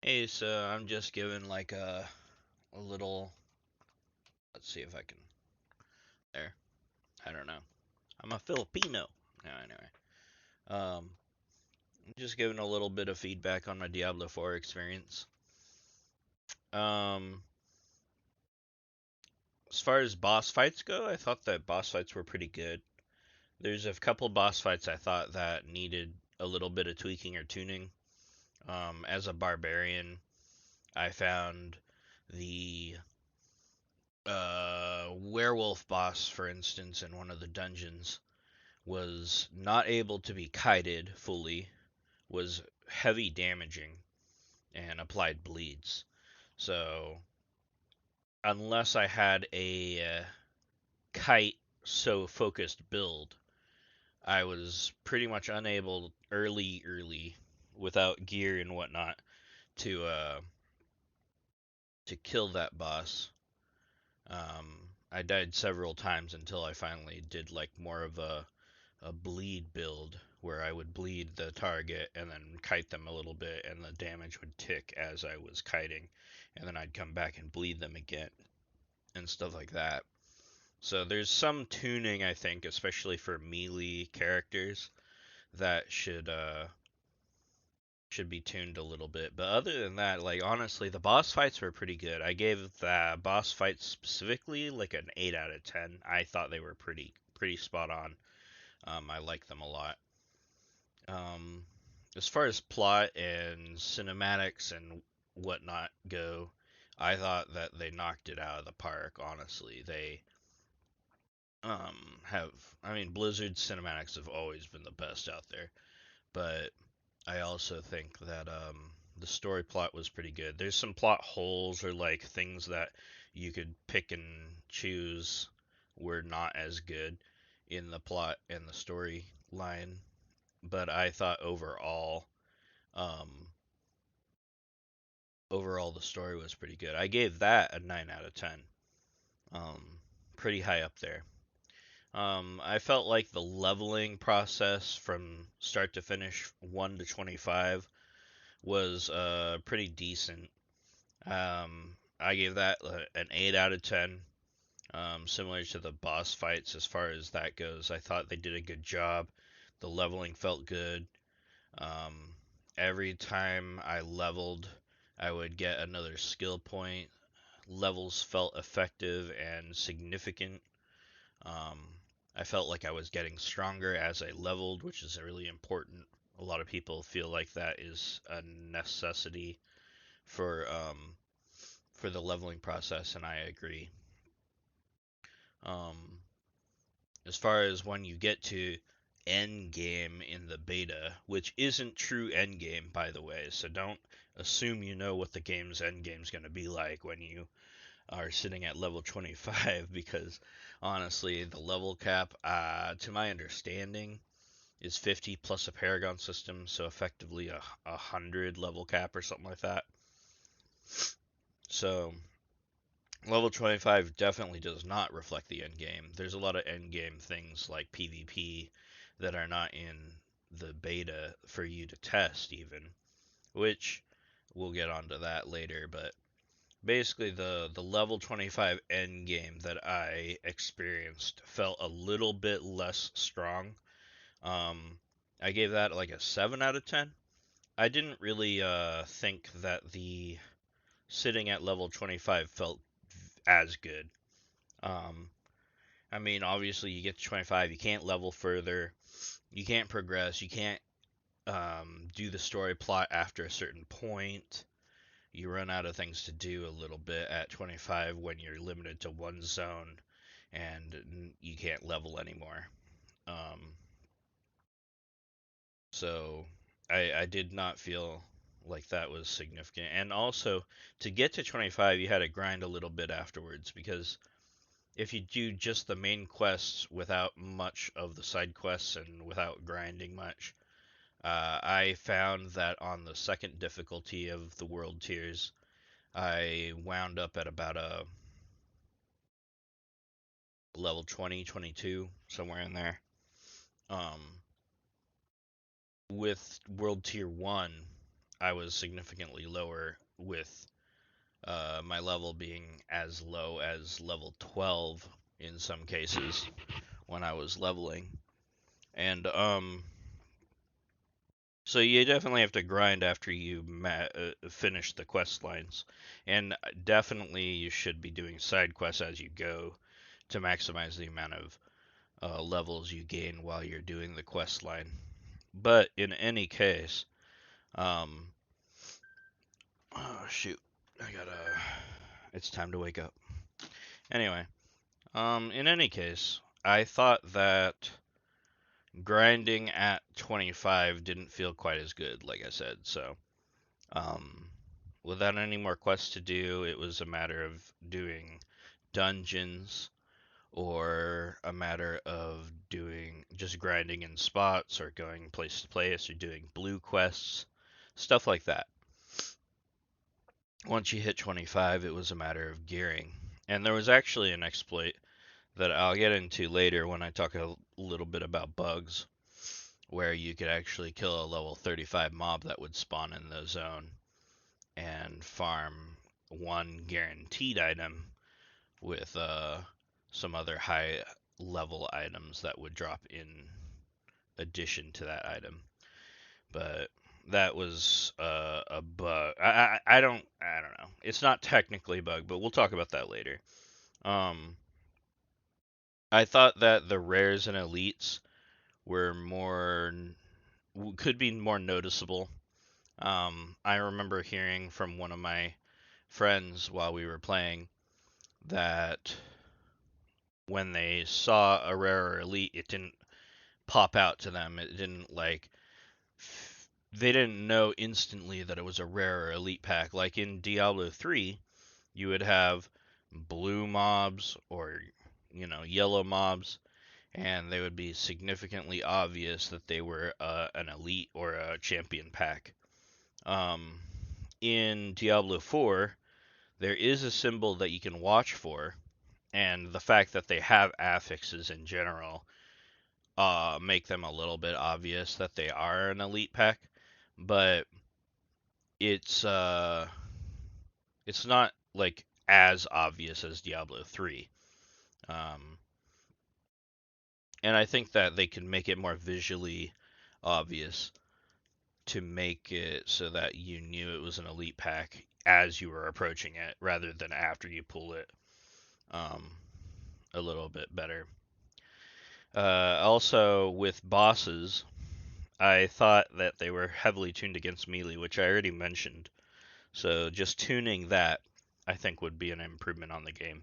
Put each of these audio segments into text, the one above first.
Hey, so I'm just giving like a little. Let's see if I can. There. I don't know. I'm a Filipino. No, anyway. I'm just giving a little bit of feedback on my Diablo 4 experience. Um, as far as boss fights go, I thought that boss fights were pretty good. There's a couple boss fights I thought that needed a little bit of tweaking or tuning. As a barbarian, I found the werewolf boss, for instance, in one of the dungeons was not able to be kited fully, was heavy damaging, and applied bleeds. So, unless I had a kite so focused build, I was pretty much unable early without gear and whatnot to kill that boss. I died several times until I finally did like more of a bleed build where I would bleed the target and then kite them a little bit, and the damage would tick as I was kiting, and then I'd come back and bleed them again and stuff like that. So there's some tuning, I think, especially for melee characters, that should be tuned a little bit. But other than that, like honestly, the boss fights were pretty good. I gave the boss fights specifically like an 8 out of 10. I thought they were pretty spot on. I like them a lot. Um, as far as plot and cinematics and whatnot go, I thought that they knocked it out of the park. Honestly, they have. I mean, Blizzard cinematics have always been the best out there, but I also think that the story plot was pretty good. There's some plot holes or like things that you could pick and choose were not as good in the plot and the storyline, but I thought um, overall the story was pretty good. I gave that a 9 out of 10. Um, pretty high up there. I felt like the leveling process from start to finish, 1 to 25, was pretty decent. I gave that an 8 out of 10. Similar to the boss fights as far as that goes. I thought they did a good job. The leveling felt good. Um, every time I leveled, I would get another skill point. Levels felt effective and significant. Um, I felt like I was getting stronger as I leveled, which is really important. A lot of people feel like that is a necessity for the leveling process, and I agree. Um, as far as when you get to end game in the beta, which isn't true end game, by the way, so don't assume you know what the game's end game's going to be like when you are sitting at level 25, because honestly, the level cap, to my understanding, is 50 plus a Paragon system, so effectively a 100 level cap or something like that. So level 25 definitely does not reflect the end game. There's a lot of end game things like PvP that are not in the beta for you to test even, which we'll get onto that later, but basically the level 25 end game that I experienced felt a little bit less strong. Um I gave that like a 7 out of 10. I didn't really think that the sitting at level 25 felt as good. Um, I mean, obviously, you get to 25, you can't level further, you can't progress, you can't do the story plot after a certain point. You run out of things to do a little bit at 25 when you're limited to one zone and you can't level anymore. Um, so I did not feel like that was significant. And also, to get to 25, you had to grind a little bit afterwards, because if you do just the main quests without much of the side quests and without grinding much, I found that on the second difficulty of the world tiers, I wound up at about a level 20, 22, somewhere in there. Um, with world tier 1, I was significantly lower with my level being as low as level 12 in some cases when I was leveling. And so you definitely have to grind after you finish the quest lines, and definitely you should be doing side quests as you go to maximize the amount of levels you gain while you're doing the quest line. But in any case, um, oh shoot, I gotta. It's time to wake up. Anyway, in any case, I thought that grinding at 25 didn't feel quite as good, like I said. So, um, without any more quests to do, it was a matter of doing dungeons or a matter of doing just grinding in spots or going place to place or doing blue quests, stuff like that. Once you hit 25, it was a matter of gearing. And there was actually an exploit that I'll get into later when I talk a little bit about bugs, where you could actually kill a level 35 mob that would spawn in the zone and farm one guaranteed item with some other high level items that would drop in addition to that item. But that was a bug. I don't know. It's not technically a bug, but we'll talk about that later. Um, I thought that the rares and elites were more could be more noticeable. I remember hearing from one of my friends while we were playing that when they saw a rare or elite, it didn't pop out to them. It didn't like they didn't know instantly that it was a rare or elite pack. Like in Diablo 3, you would have blue mobs or yellow mobs, and they would be significantly obvious that they were an elite or a champion pack. Um, in Diablo 4, there is a symbol that you can watch for, and the fact that they have affixes in general make them a little bit obvious that they are an elite pack, but it's it's not like as obvious as Diablo 3. Um, and I think that they can make it more visually obvious to make it so that you knew it was an elite pack as you were approaching it rather than after you pull it um, a little bit better. Also, with bosses, I thought that they were heavily tuned against melee, which I already mentioned. So just tuning that, I think, would be an improvement on the game.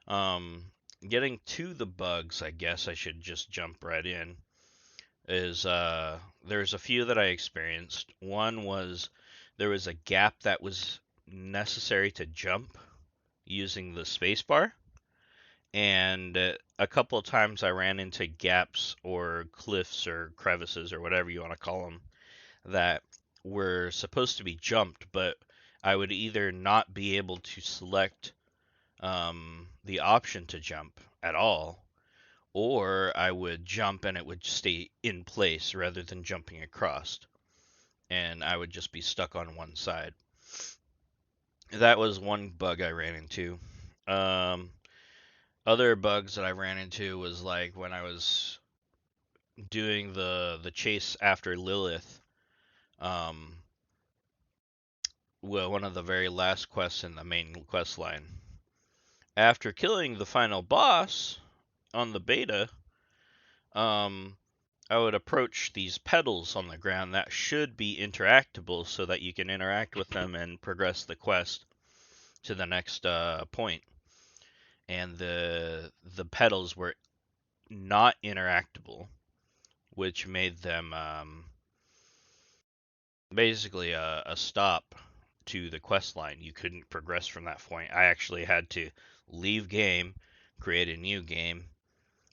Um, Getting to the bugs, I guess I should just jump right in. Is there's a few that I experienced. One was there was a gap that was necessary to jump using the spacebar, and a couple of times I ran into gaps or cliffs or crevices or whatever you want to call them that were supposed to be jumped, but I would either not be able to select the option to jump at all, or I would jump and it would stay in place rather than jumping across, and I would just be stuck on one side. That was one bug I ran into. Um, Other bugs that I ran into was like when I was doing the chase after Lilith. Um, well, one of the very last quests in the main quest line. After killing the final boss on the beta, um, I would approach these pedals on the ground that should be interactable so that you can interact with them and progress the quest to the next point. And the pedals were not interactable, which made them basically a stop to the quest line. You couldn't progress from that point. I actually had to leave game, create a new game,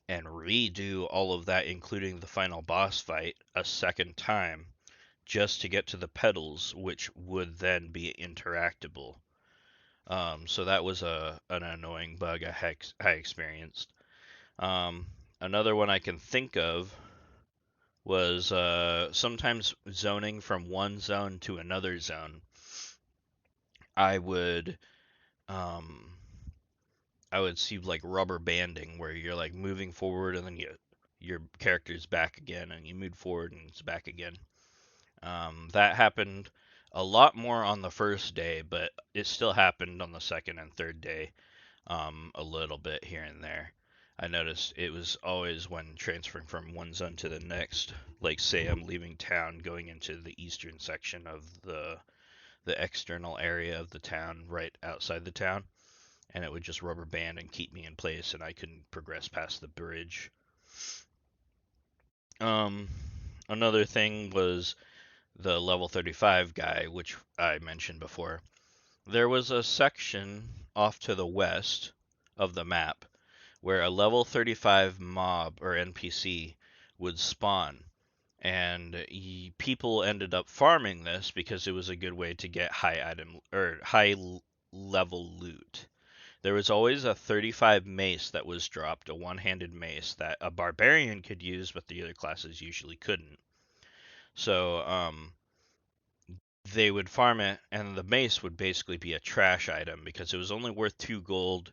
and redo all of that, including the final boss fight, a second time, just to get to the pedals, which would then be interactable. So that was an annoying bug I experienced. Another one I can think of was sometimes zoning from one zone to another zone. I would um, I would see like rubber banding where you're like moving forward and then your character's back again and you move forward and it's back again. That happened a lot more on the first day, but it still happened on the second and third day, a little bit here and there. I noticed it was always when transferring from one zone to the next. Like say I'm leaving town, going into the eastern section of the external area of the town, right outside the town, and it would just rubber band and keep me in place, and I couldn't progress past the bridge. Um, Another thing was the level 35 guy, which I mentioned before. There was a section off to the west of the map where a level 35 mob or NPC would spawn, and people ended up farming this because it was a good way to get high level loot. There was always a 35 mace that was dropped, a one-handed mace that a barbarian could use, but the other classes usually couldn't. So they would farm it, and the mace would basically be a trash item because it was only worth 2 gold,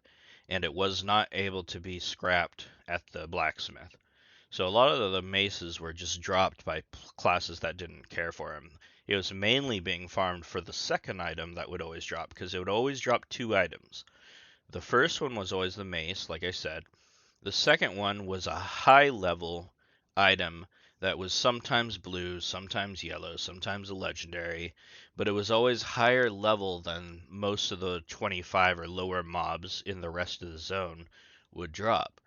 and it was not able to be scrapped at the blacksmith. So a lot of the maces were just dropped by classes that didn't care for them. It was mainly being farmed for the second item that would always drop because it would always drop 2 items. The first one was always the mace, like I said. The second one was a high level item that was sometimes blue, sometimes yellow, sometimes a legendary, but it was always higher level than most of the 25 or lower mobs in the rest of the zone would drop.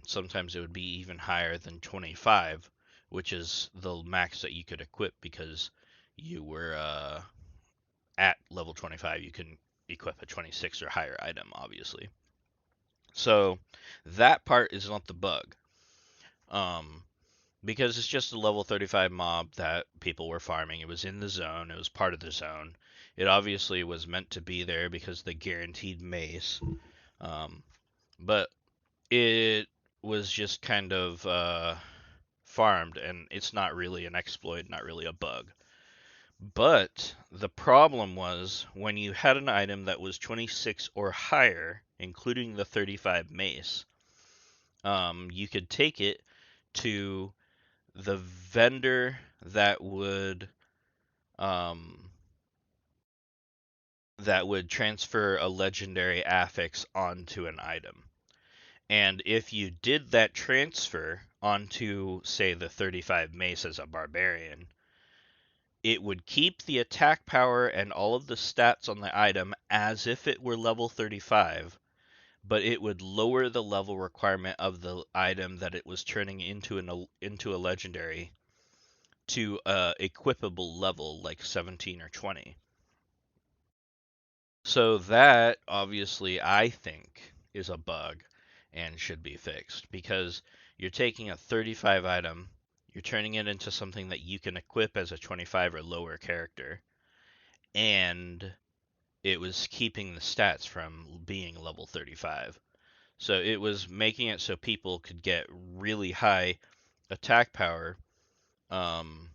Sometimes it would be even higher than 25, which is the max that you could equip because you were at level 25. You can equip a 26 or higher item, obviously. So that part is not the bug. Um, because it's just a level 35 mob that people were farming. It was in the zone, it was part of the zone. It obviously was meant to be there because they guaranteed mace. Um, but it was just kind of farmed, and it's not really an exploit, not really a bug. But the problem was when you had an item that was 26 or higher, including the 35 mace, you could take it to the vendor um, that would transfer a legendary affix onto an item. And if you did that transfer onto, say, the 35 mace as a barbarian, it would keep the attack power and all of the stats on the item as if it were level 35, but it would lower the level requirement of the item that it was turning into a legendary to a equipable level like 17 or 20. So that obviously I think is a bug and should be fixed because you're taking a 35 item, you're turning it into something that you can equip as a 25 or lower character, and it was keeping the stats from being level 35. So it was making it so people could get really high attack power um,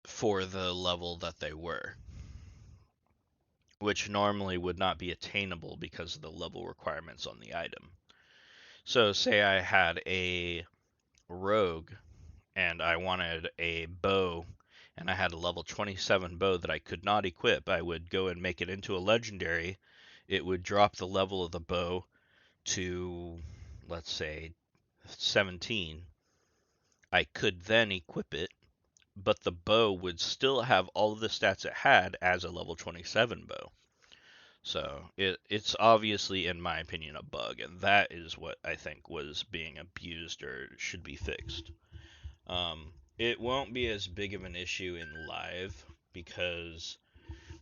for the level that they were, which normally would not be attainable because of the level requirements on the item. So, say I had a rogue and I wanted a bow and I had a level 27 bow that I could not equip, I would go and make it into a legendary. It would drop the level of the bow to, let's say, 17. I could then equip it, but the bow would still have all of the stats it had as a level 27 bow. So it's obviously, in my opinion, a bug, and that is what I think was being abused or should be fixed. It won't be as big of an issue in live because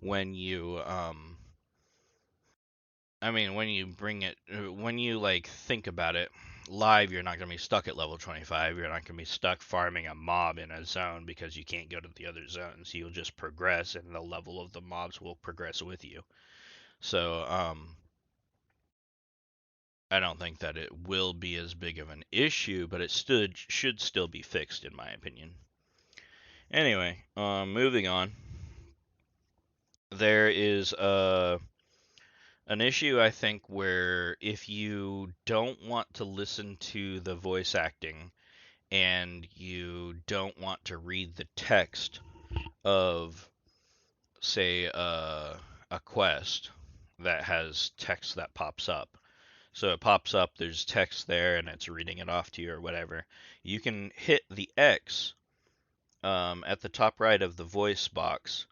when you when you bring it, when you like think about it, live you're not gonna be stuck at level 25. You're not gonna be stuck farming a mob in a zone because you can't go to the other zones. You'll just progress, and the level of the mobs will progress with you. So I don't think that it will be as big of an issue, but it should still be fixed in my opinion. Anyway, moving on. There is an issue I think where if you don't want to listen to the voice acting and you don't want to read the text of, say, a quest that has text that pops up. So it pops up, there's text there, and it's reading it off to you or whatever. You can hit the X at the top right of the voice box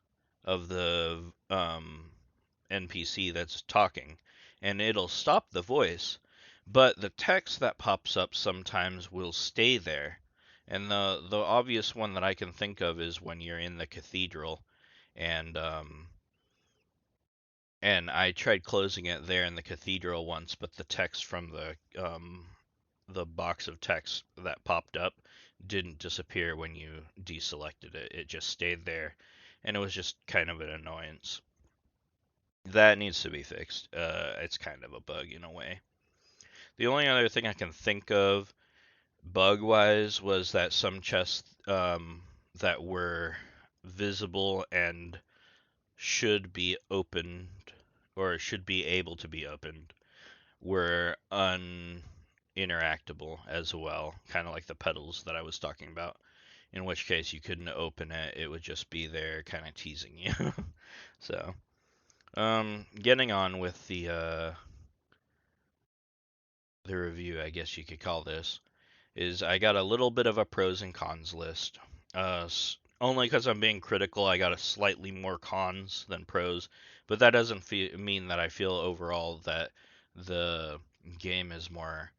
of the NPC that's talking, and it'll stop the voice, but the text that pops up sometimes will stay there. And the obvious one that I can think of is when you're in the cathedral, and I tried closing it there in the cathedral once, but the text from the box of text that popped up didn't disappear when you deselected it. It just stayed there, and it was just kind of an annoyance. That needs to be fixed. It's kind of a bug in a way. The only other thing I can think of bug-wise was that some chests that were visible and should be opened or should be able to be opened were uninteractable as well, kind of like the pedals that I was talking about. In which case you couldn't open it; it would just be there, kind of teasing you. So, getting on with the review, I guess you could call this, is I got a little bit of a pros and cons list. Only because I'm being critical, I got a slightly more cons than pros, but that doesn't mean that I feel overall that the game is more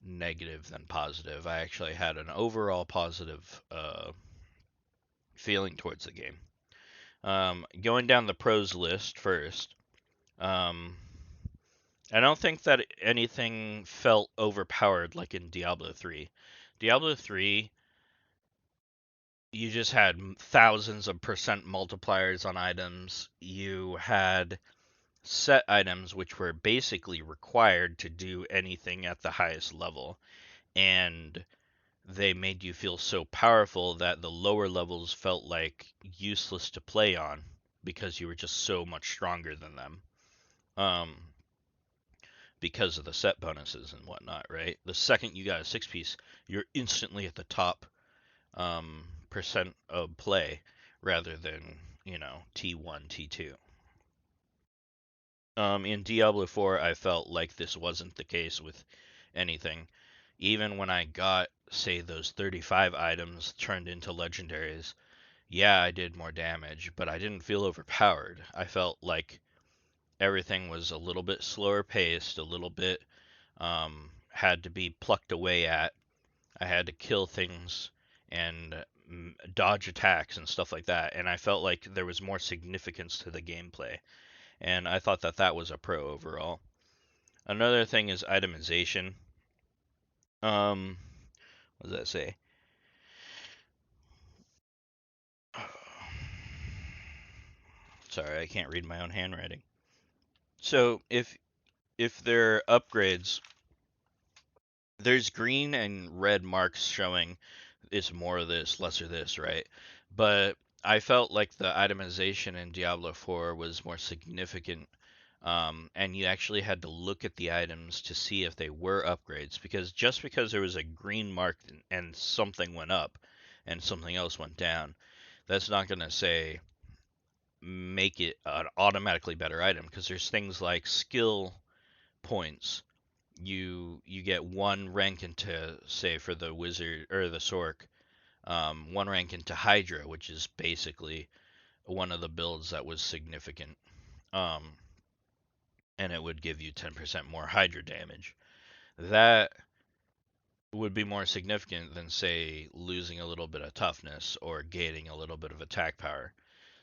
negative than positive. I actually had an overall positive feeling towards the game. Going down the pros list first, um, I don't think that anything felt overpowered like in Diablo 3. Diablo 3, you just had thousands of percent multipliers on items. You had set items which were basically required to do anything at the highest level. And they made you feel so powerful that the lower levels felt like useless to play on because you were just so much stronger than them. Um, because of the set bonuses and whatnot, right? The second you got a six piece, you're instantly at the top percent of play rather than, T1, T2. In Diablo 4, I felt like this wasn't the case with anything. Even when I got, say, those 35 items turned into legendaries, yeah, I did more damage, but I didn't feel overpowered. I felt like everything was a little bit slower paced, a little bit had to be plucked away at. I had to kill things and dodge attacks and stuff like that, and I felt like there was more significance to the gameplay, and I thought that that was a pro overall. Another thing is itemization. Um, what does that say? Sorry, I can't read my own handwriting. So if there are upgrades, there's green and red marks showing it's more of this, lesser this, right? But I felt like the itemization in Diablo 4 was more significant, and you actually had to look at the items to see if they were upgrades, because just because there was a green mark and something went up and something else went down, that's not going to say make it an automatically better item, because there's things like skill points. You get one rank into, say, for the wizard or the sork, one rank into Hydra, which is basically one of the builds that was significant. Um, and it would give you 10% more Hydra damage. That would be more significant than, say, losing a little bit of toughness or gaining a little bit of attack power.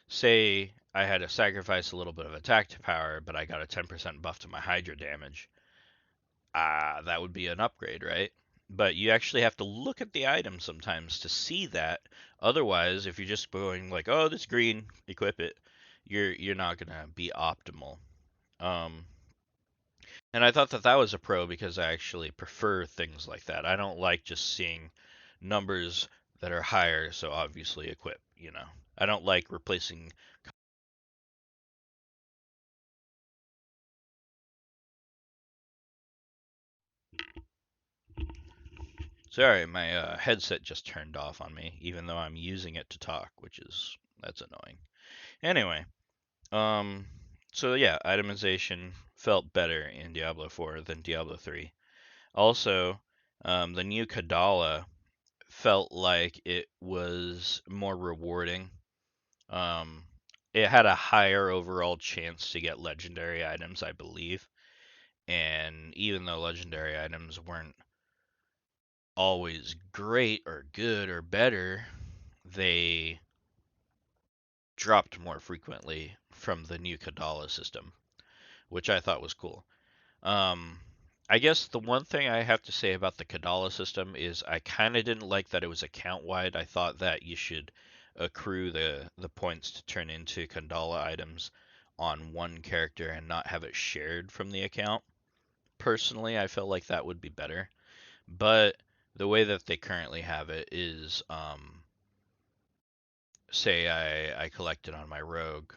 Say I had to sacrifice a little bit of attack power, but I got a 10% buff to my Hydra damage. That would be an upgrade, right? But you actually have to look at the item sometimes to see that. Otherwise, if you're just going like, "Oh, this green, equip it," you're not gonna be optimal. Um, And I thought that that was a pro because I actually prefer things like that. I don't like just seeing numbers that are higher, so obviously equip, you know. I don't like replacing. Sorry, my headset just turned off on me, even though I'm using it to talk, that's annoying. Anyway, um, so yeah, itemization felt better in Diablo 4 than Diablo 3. Also, the new Kadala felt like it was more rewarding. Um, it had a higher overall chance to get legendary items, I believe. And even though legendary items weren't always great or good or better, they dropped more frequently from the new Kadala system, which I thought was cool. Um, I guess the one thing I have to say about the Kadala system is I kind of didn't like that it was account wide. I thought that you should accrue the points to turn into Kadala items on one character and not have it shared from the account. Personally, I felt like that would be better. But the way that they currently have it is, say I collected on my rogue,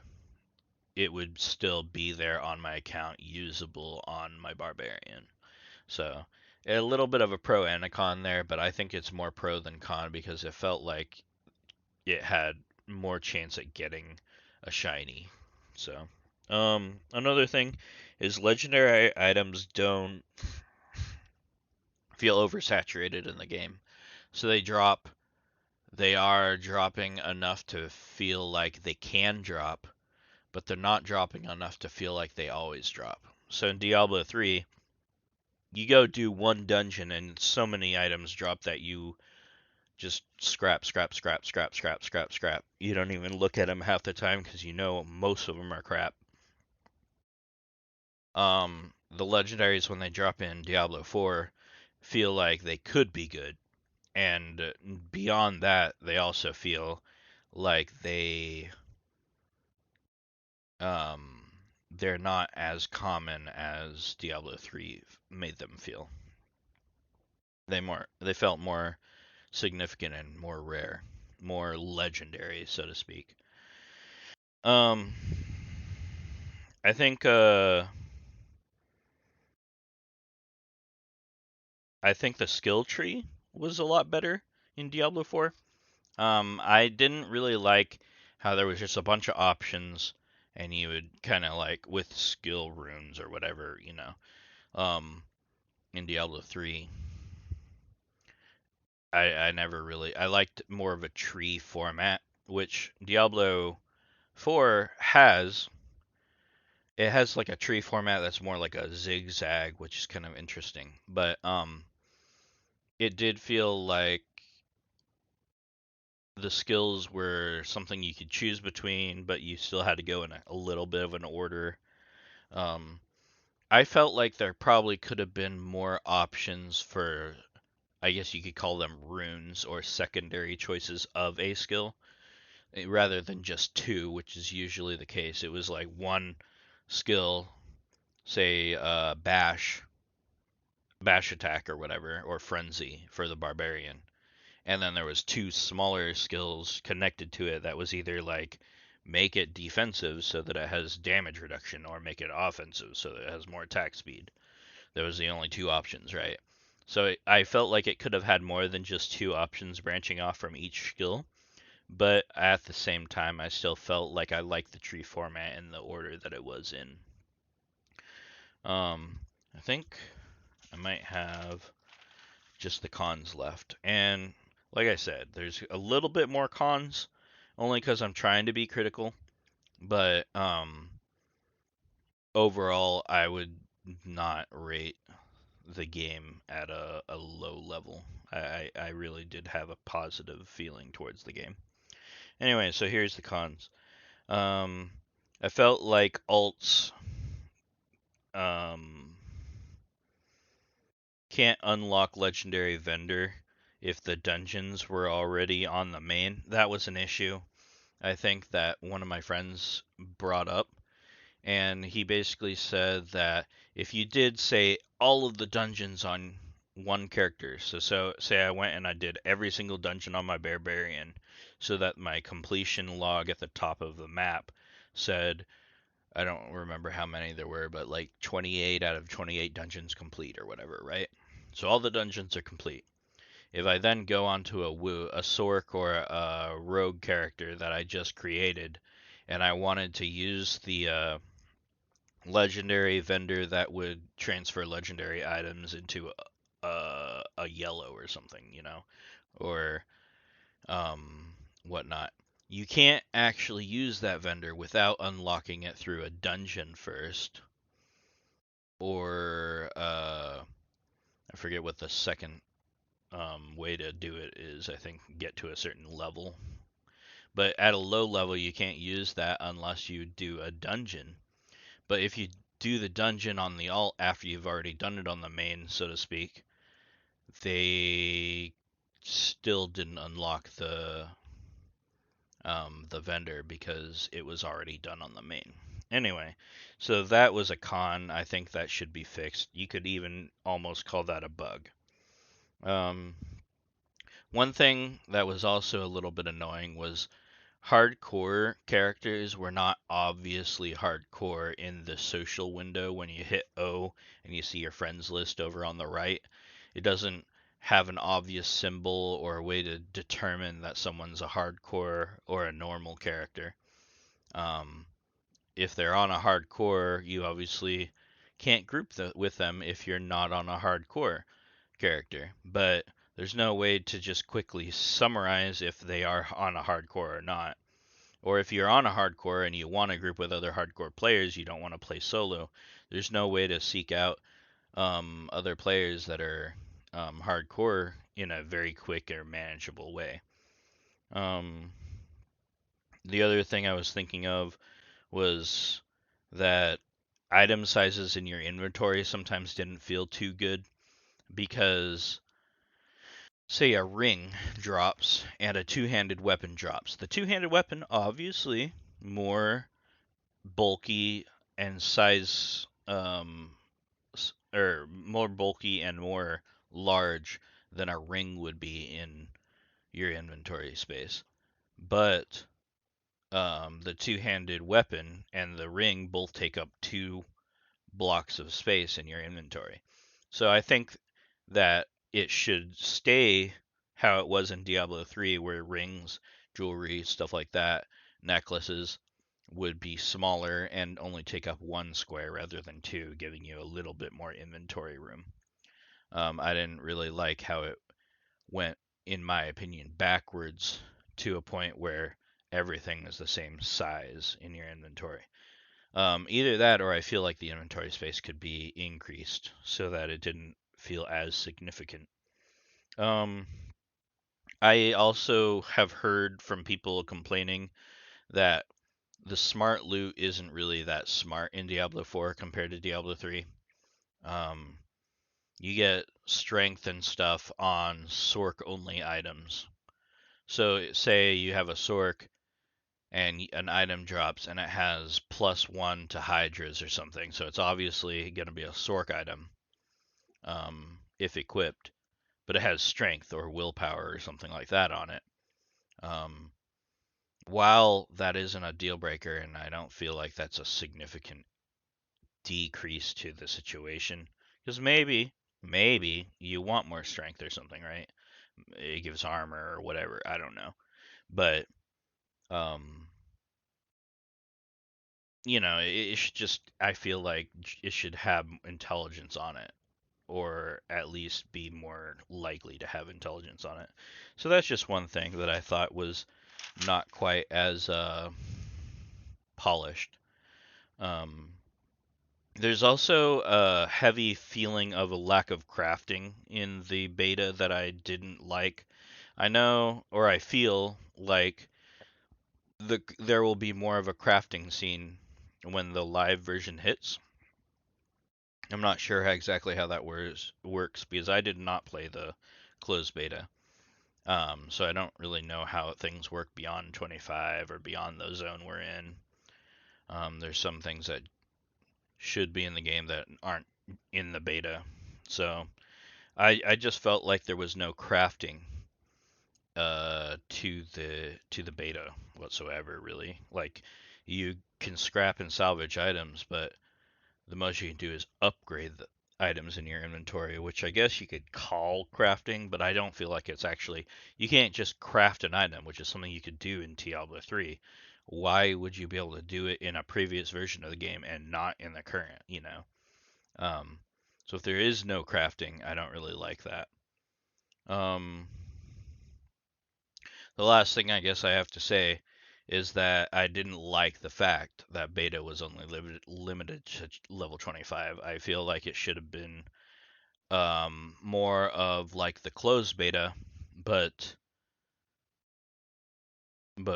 it would still be there on my account, usable on my barbarian. So a little bit of a pro and a con there, but I think it's more pro than con because it felt like it had more chance at getting a shiny. So, another thing is legendary items don't feel oversaturated in the game. So they are dropping enough to feel like they can drop, but they're not dropping enough to feel like they always drop. So in Diablo 3, you go do one dungeon and so many items drop that you just scrap, scrap, scrap, scrap, scrap, scrap, scrap. You don't even look at them half the time because you know most of them are crap. The legendaries when they drop in Diablo 4 feel like they could be good, and beyond that, they also feel like um they're not as common as Diablo 3 made them feel. They felt more significant and more rare, more legendary, so to speak. Um, I think I think the skill tree was a lot better in Diablo 4. I didn't really like how there was just a bunch of options, and you would kind of like with skill runes or whatever, you know. Um, in Diablo 3, I never really I liked more of a tree format, which Diablo 4 has. It has like a tree format that's more like a zigzag, which is kind of interesting. But it did feel like the skills were something you could choose between, but you still had to go in a little bit of an order. Um, I felt like there probably could have been more options for, I guess you could call them runes or secondary choices of a skill, rather than just two, which is usually the case. It was like one skill, say bash attack or whatever, or frenzy for the barbarian, and then there was two smaller skills connected to it that was either like make it defensive so that it has damage reduction or make it offensive so that it has more attack speed. That was the only two options, right? So I felt like it could have had more than just two options branching off from each skill, but at the same time I still felt like I liked the tree format and the order that it was in. I think I might have just the cons left. And like I said, there's a little bit more cons, only because I'm trying to be critical. But overall, I would not rate the game at a low level. I really did have a positive feeling towards the game. Anyway, so here's the cons. Um, I felt like alts um, can't unlock legendary vendor if the dungeons were already on the main. That was an issue I think that one of my friends brought up, and he basically said that if you did say all of the dungeons on one character, so say I went and I did every single dungeon on my barbarian, so that my completion log at the top of the map said, I don't remember how many there were, but like 28 out of 28 dungeons complete or whatever, right? So all the dungeons are complete. If I then go onto a Sork or a rogue character that I just created, and I wanted to use the legendary vendor that would transfer legendary items into a yellow or something, or whatnot. You can't actually use that vendor without unlocking it through a dungeon first, or I forget what the second way to do it is. I think get to a certain level, but at a low level you can't use that unless you do a dungeon. But if you do the dungeon on the alt after you've already done it on the main, so to speak, they still didn't unlock the vendor because it was already done on the main. Anyway, so that was a con. I think that should be fixed. You could even almost call that a bug. Um, One thing that was also a little bit annoying was hardcore characters were not obviously hardcore in the social window when you hit O and you see your friends list over on the right. It doesn't have an obvious symbol or a way to determine that someone's a hardcore or a normal character. Um, if they're on a hardcore, you obviously can't group with them if you're not on a hardcore character. But there's no way to just quickly summarize if they are on a hardcore or not. Or if you're on a hardcore and you want to group with other hardcore players, you don't want to play solo, there's no way to seek out other players that are hardcore in a very quick or manageable way. Um, the other thing I was thinking of was that item sizes in your inventory sometimes didn't feel too good because, say, a ring drops and a two-handed weapon drops. The two-handed weapon, obviously, more bulky and size, or more bulky and more large than a ring would be in your inventory space. But the two-handed weapon and the ring both take up 2 blocks of space in your inventory. So I think that it should stay how it was in Diablo 3, where rings, jewelry, stuff like that, necklaces would be smaller and only take up 1 square rather than 2, giving you a little bit more inventory room. I didn't really like how it went, in my opinion, backwards to a point where everything is the same size in your inventory. Either that or I feel like the inventory space could be increased so that it didn't feel as significant. Um, I also have heard from people complaining that the smart loot isn't really that smart in Diablo 4 compared to Diablo 3. Um, you get strength and stuff on Sork only items. So, say you have a Sork and an item drops and it has +1 to Hydras or something. So it's obviously going to be a Sork item if equipped, but it has strength or willpower or something like that on it. Um, while that isn't a deal breaker, and I don't feel like that's a significant decrease to the situation, because maybe you want more strength or something, right? It gives armor or whatever. I don't know, but um, it should just, I feel like it should have intelligence on it, or at least be more likely to have intelligence on it. So that's just one thing that I thought was not quite as polished. Um, there's also a heavy feeling of a lack of crafting in the beta that I didn't like. I know, or I feel like there will be more of a crafting scene when the live version hits. I'm not sure exactly how that works because I did not play the closed beta. So I don't really know how things work beyond 25 or beyond the zone we're in. There's some things that should be in the game that aren't in the beta. So I just felt like there was no crafting to the beta whatsoever, really. Like, you can scrap and salvage items, but the most you can do is upgrade the items in your inventory, which I guess you could call crafting, but I don't feel like it's actually. You can't just craft an item, which is something you could do in Diablo 3. Why would you be able to do it in a previous version of the game and not in the current? Um, so if there is no crafting, I don't really like that. Um, the last thing I guess I have to say is that I didn't like the fact that beta was only limited to level 25. I feel like it should have been more of like the closed beta, but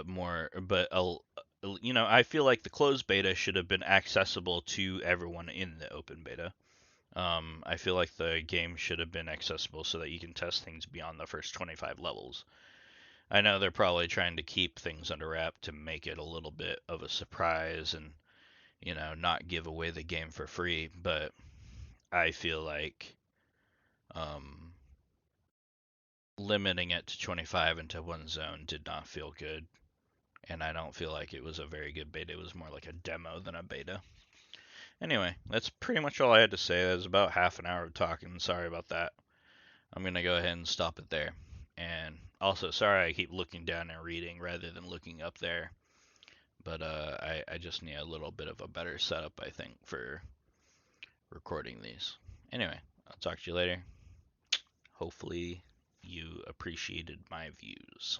more, I feel like the closed beta should have been accessible to everyone in the open beta. I feel like the game should have been accessible so that you can test things beyond the first 25 levels. I know they're probably trying to keep things under wrap to make it a little bit of a surprise and, not give away the game for free, but I feel like um, limiting it to 25 into one zone did not feel good, and I don't feel like it was a very good beta. It was more like a demo than a beta. Anyway, that's pretty much all I had to say. That was about half an hour of talking. Sorry about that. I'm going to go ahead and stop it there. And also, sorry I keep looking down and reading rather than looking up there. But I just need a little bit of a better setup, I think, for recording these. Anyway, I'll talk to you later. Hopefully, you appreciated my views.